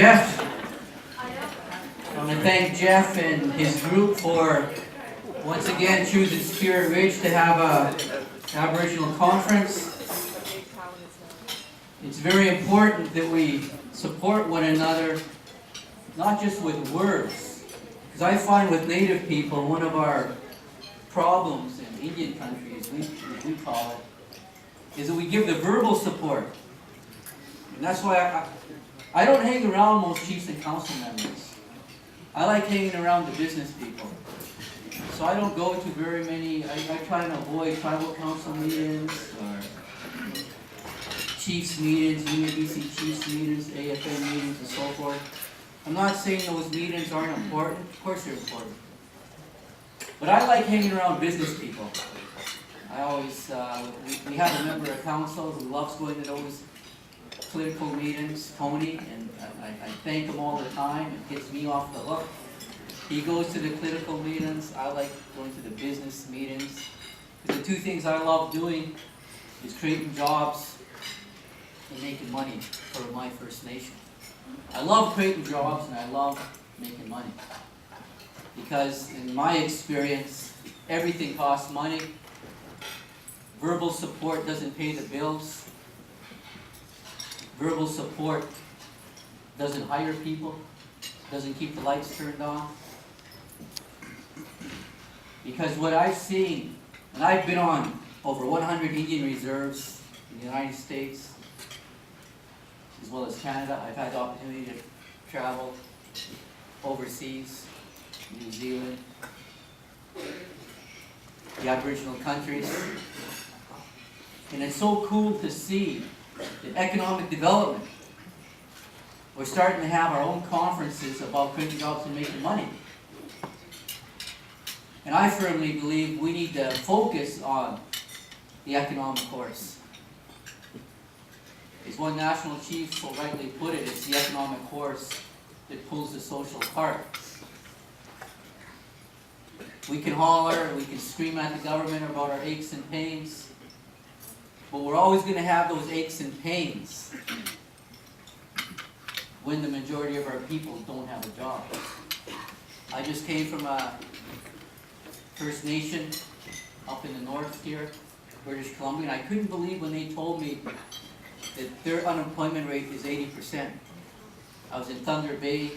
Jeff. I want to thank Jeff and his group for once again choosing Spirit Ridge to have a Aboriginal conference. It's very important that we support one another, not just with words. Because I find with Native people, one of our problems in Indian country, as we call it, is that we give the verbal support. And that's why I don't hang around most chiefs and council members. I like hanging around the business people. So I don't go to very many, I try to avoid tribal council meetings or chiefs meetings, UNBC chiefs meetings, AFN meetings, and so forth. I'm not saying those meetings aren't important. Of course they're important. But I like hanging around business people. I always, we have a member of council who loves going to those political meetings, Tony, and I thank him all the time. It gets me off the hook. He goes to the political meetings. I like going to the business meetings. Because the two things I love doing is creating jobs and making money for my First Nation. I love creating jobs and I love making money. Because in my experience, everything costs money. Verbal support doesn't pay the bills. Verbal support doesn't hire people, doesn't keep the lights turned on. Because what I've seen, and I've been on over 100 Indian reserves in the United States, as well as Canada. I've had the opportunity to travel overseas, New Zealand, the Aboriginal countries. And it's so cool to see the economic development. We're starting to have our own conferences about creating jobs and making money. And I firmly believe we need to focus on the economic horse. As one national chief so rightly put it, it's the economic horse that pulls the social cart. We can holler, we can scream at the government about our aches and pains, but we're always going to have those aches and pains when the majority of our people don't have a job. I just came from a First Nation up in the north here, British Columbia, and I couldn't believe when they told me that their unemployment rate is 80%. I was in Thunder Bay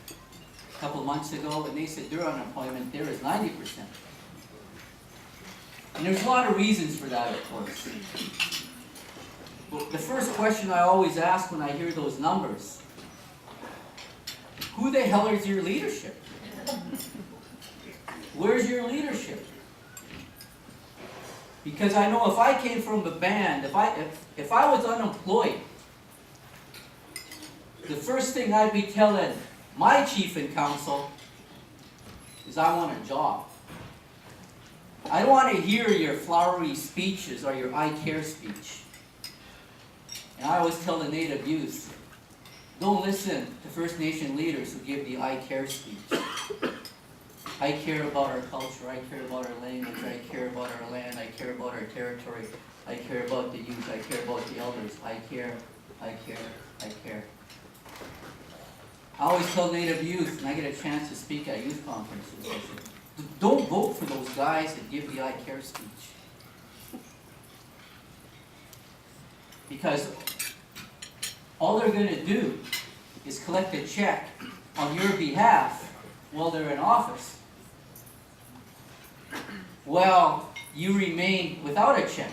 a couple of months ago, and they said their unemployment there is 90%. And there's a lot of reasons for that, of course. But the first question I always ask when I hear those numbers, who the hell is your leadership? Where's your leadership? Because I know if I came from a band, if I was unemployed, the first thing I'd be telling my chief and council is I want a job. I don't want to hear your flowery speeches or your I care speech. And I always tell the Native youth, don't listen to First Nation leaders who give the I care speech. I care about our culture, I care about our language, I care about our land, I care about our territory, I care about the youth, I care about the elders, I care, I care, I care. I always tell Native youth, and I get a chance to speak at youth conferences, I say, don't vote for those guys that give the I care speech. Because all they're going to do is collect a check on your behalf while they're in office. Well, you remain without a check.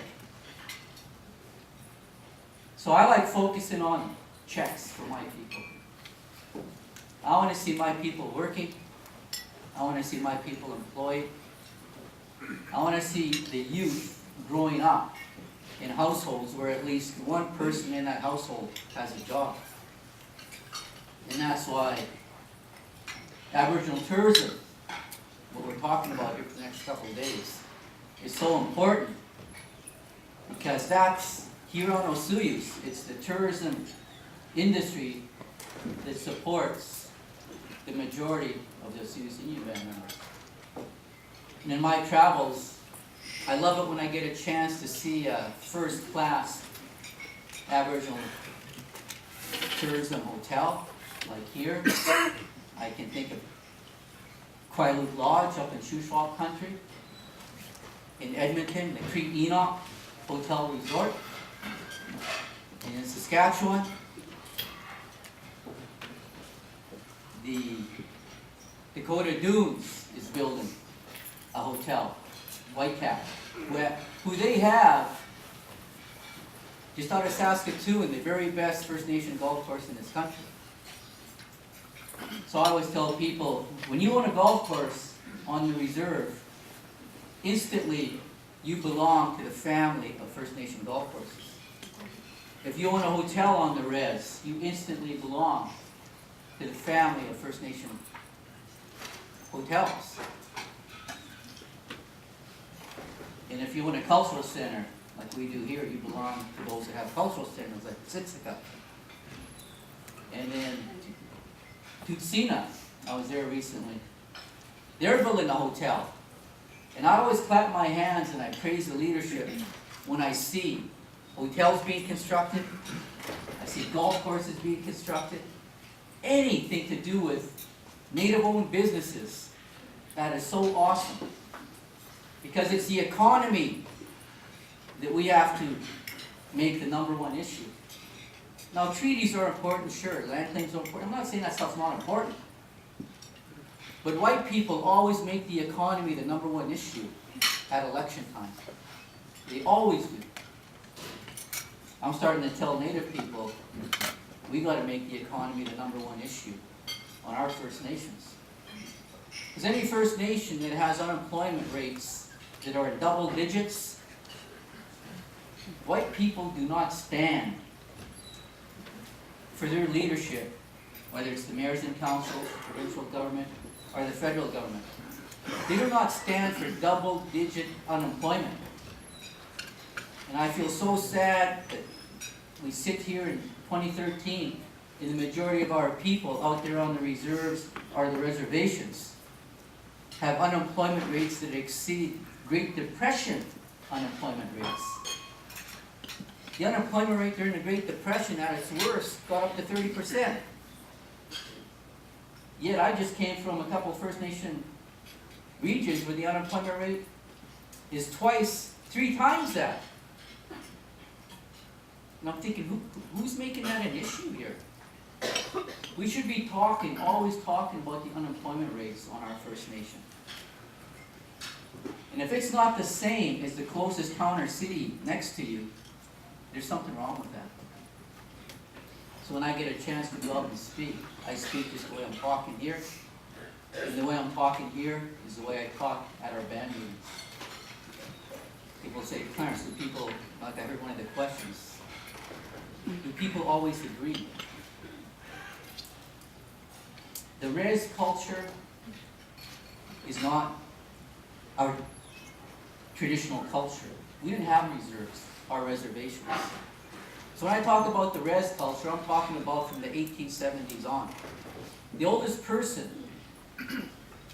So I like focusing on checks for my people. I want to see my people working. I want to see my people employed. I want to see the youth growing up in households where at least one person in that household has a job. And that's why Aboriginal tourism, what we're talking about here for the next couple of days, is so important. Because that's, here on Osoyoos, it's the tourism industry that supports the majority of the Osoyoos Indian band members. And in my travels, I love it when I get a chance to see a first-class Aboriginal tourism hotel Like here, I can think of Quileute Lodge up in Shuswap country. In Edmonton, the NK'MIP Hotel Resort. And in Saskatchewan, the Dakota Dunes is building a hotel, Whitecap, who they have just out of Saskatoon, the very best First Nation golf course in this country. So I always tell people, when you own a golf course on the reserve, instantly you belong to the family of First Nation golf courses. If you own a hotel on the res, you instantly belong to the family of First Nation hotels. And if you own a cultural center, like we do here, you belong to those that have cultural centers, like Siksika. And then Tutsina, I was there recently. They're building a hotel. And I always clap my hands and I praise the leadership when I see hotels being constructed, I see golf courses being constructed, anything to do with Native-owned businesses. That is so awesome. Because it's the economy that we have to make the #1 issue. Now, treaties are important, sure. Land claims are important. I'm not saying that stuff's not important. But white people always make the economy the #1 issue at election time. They always do. I'm starting to tell Native people, we got to make the economy the #1 issue on our First Nations. Because any First Nation that has unemployment rates that are in double digits, white people do not stand for their leadership, whether it's the mayors and councils, the provincial government, or the federal government. They do not stand for double-digit unemployment. And I feel so sad that we sit here in 2013 and the majority of our people out there on the reserves or the reservations have unemployment rates that exceed Great Depression unemployment rates. The unemployment rate during the Great Depression at its worst got up to 30%. Yet I just came from a couple of First Nation regions where the unemployment rate is twice, 3 times that. And I'm thinking, who's making that an issue here? We should be talking, always talking about the unemployment rates on our First Nation. And if it's not the same as the closest town or city next to you, there's something wrong with that. So when I get a chance to go up and speak, I speak just the way I'm talking here. And the way I'm talking here is the way I talk at our band meetings. People say, Clarence, do people, like I heard one of the questions, do people always agree? The res culture is not our traditional culture. We didn't have reserves or reservations. So when I talk about the res culture, I'm talking about from the 1870s on. The oldest person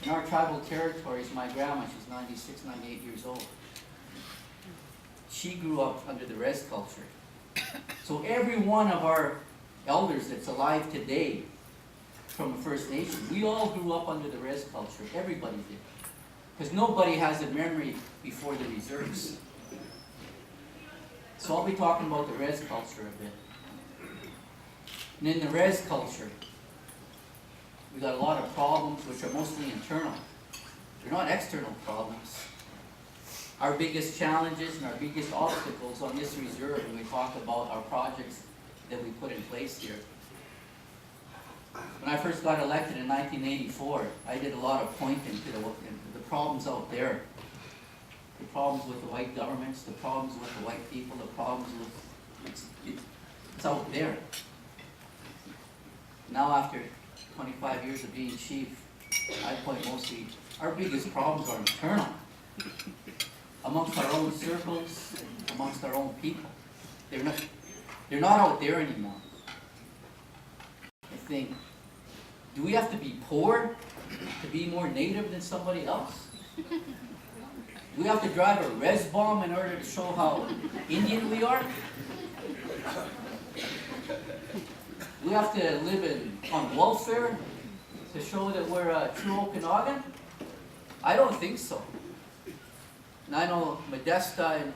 in our tribal territory is my grandma. She's 96, 98 years old. She grew up under the res culture. So every one of our elders that's alive today from a First Nation, we all grew up under the res culture. Everybody did. Because nobody has a memory before the reserves. So I'll be talking about the res culture a bit. And in the res culture, we got a lot of problems which are mostly internal. They're not external problems. Our biggest challenges and our biggest obstacles on this reserve when we talk about our projects that we put in place here. When I first got elected in 1984, I did a lot of pointing to the problems out there. The problems with the white governments, the problems with the white people, the problems with, it's out there. Now after 25 years of being chief, I point mostly, our biggest problems are internal. Amongst our own circles, amongst our own people. They're not out there anymore. I think, do we have to be poor to be more native than somebody else? Do we have to drive a res bomb in order to show how Indian we are? We have to live on welfare to show that we're a true Okanagan? I don't think so. And I know Modesta and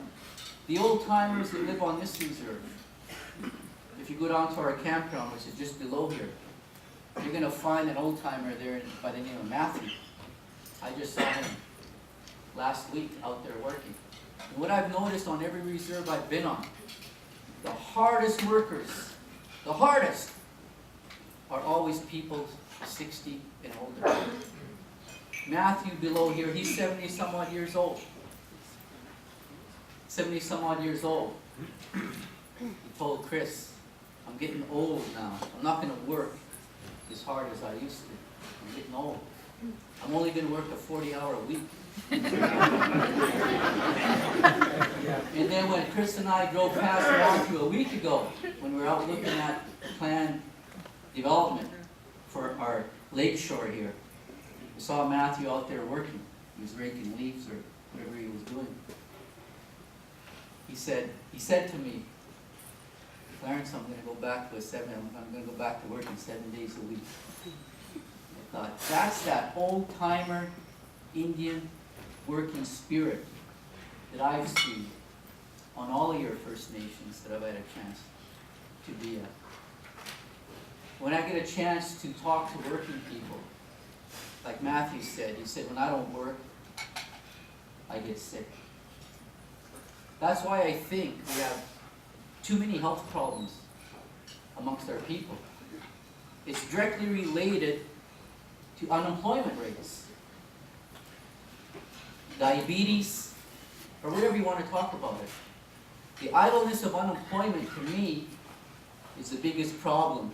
the old timers that live on this reserve. If you go down to our campground, which is just below here, you're going to find an old timer there by the name of Matthew. I just saw him last week out there working. And what I've noticed on every reserve I've been on, the hardest workers, the hardest, are always people 60 and older. Matthew below here, he's 70 some odd years old. 70 some odd years old. He told Chris, I'm getting old now. I'm not going to work as hard as I used to. I'm getting old. I'm only going to work a 40-hour week. And then when Chris and I drove past Matthew a week ago, when we were out looking at planned development for our lakeshore here, we saw Matthew out there working. He was raking leaves or whatever he was doing. He said to me, Clarence, I'm going to go back to I'm going to go back to working 7 days a week. I thought, that's that old-timer Indian working spirit that I've seen on all of your First Nations that I've had a chance to be at. When I get a chance to talk to working people, like Matthew said, he said, when I don't work, I get sick. That's why I think we have too many health problems amongst our people. It's directly related to unemployment rates, diabetes, or whatever you want to talk about it. The idleness of unemployment, to me, is the biggest problem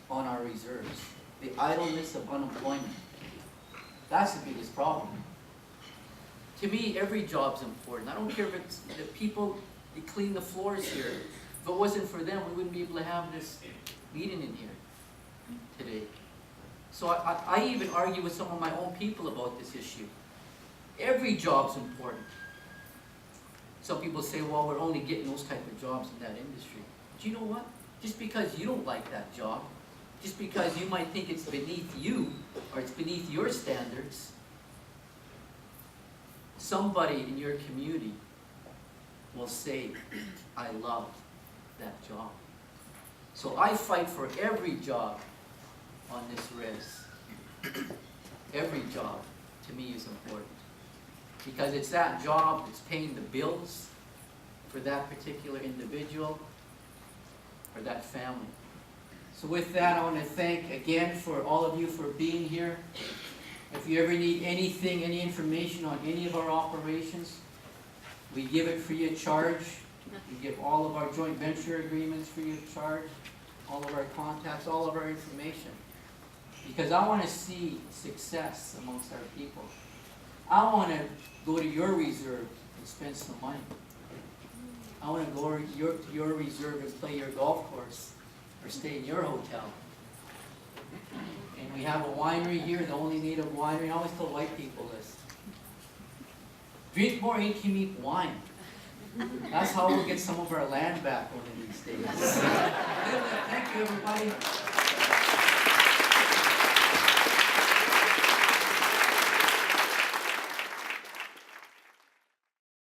on our reserves. The idleness of unemployment. That's the biggest problem. To me, every job's important. I don't care if it's the people that clean the floors here. If it wasn't for them, we wouldn't be able to have this meeting in here today. So I even argue with some of my own people about this issue. Every job's important. Some people say, well, we're only getting those type of jobs in that industry. But you know what? Just because you don't like that job, just because you might think it's beneath you, or it's beneath your standards, somebody in your community will say, I love that job. So I fight for every job on this res. Every job, to me, is important. Because it's that job that's paying the bills for that particular individual or that family. So with that, I want to thank again for all of you for being here. If you ever need anything, any information on any of our operations, we give it free of charge. We give all of our joint venture agreements free of charge, all of our contacts, all of our information. Because I want to see success amongst our people. I want to go to your reserve and spend some money. I want to go to your reserve and play your golf course or stay in your hotel. And we have a winery here, the only native winery. I always tell white people this. Drink more NK'MIP wine. That's how we'll get some of our land back one of these days. Thank you, everybody.